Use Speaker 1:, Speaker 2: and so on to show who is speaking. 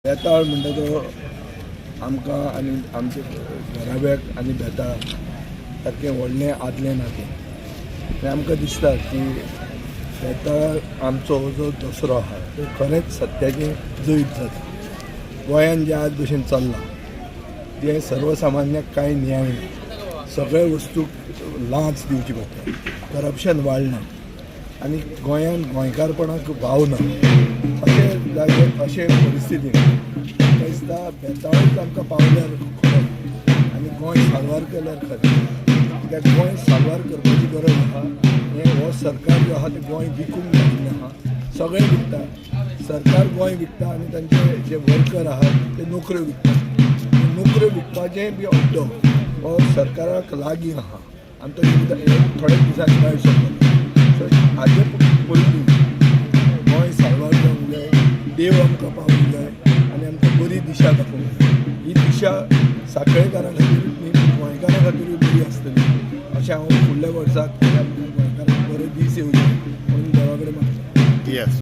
Speaker 1: बेताळ म्हणटा तो आमकां आनी आमच्या घराब्याक आनी बेताळ सारकें व्हडलें आदलें नातें. आनी आमकां दिसता की बेताळ आमचो जो दसरो आहा तो खरेंच सत्याचें जैत जाता. गोंयान जें आज भशेन चल्लां जें सर्वसामान्याक कांय न्याय ना, सगळे वस्तूक लांच दिवची पडटा, करप्शन वाडलां आनी गोंयान गोंयकारपणाक वाव ना. अशें जागे अशे परिस्थितीन म्हाका दिसता बेताळूच आमकां पावल्यार खरो आनी गोंय साल्वार केल्यार खरें. कित्याक गोंय साल्वार करपाची गरज आहा. हें हो सरकार जो आहा तें गोंय विकूंक जायना आहा. सगळें विकता, सरकार गोंय विकता आनी तांचे जे वर्कर आहात ते नोकऱ्यो विकता. नोकऱ्यो विकपाचें बी अड्डो हो सरकाराक लागीं आहा आनी तो थोड्या दिसांनी भायर सरतलो. सो हाजे पयलीं गोंय साल्वार जावंक जाय, देव आमकां पावूंक जाय आनी आमकां बरी दिशा दाखोवंक जाय. ही दिशा साखळेकारां खातीरूच न्ही, गोंयकारां खातीरूय बरी आसतली अशें हांव फुडल्या वर्साक गोंयकारांक बरे दीस येवचे म्हणून देवा कडेन मागतां.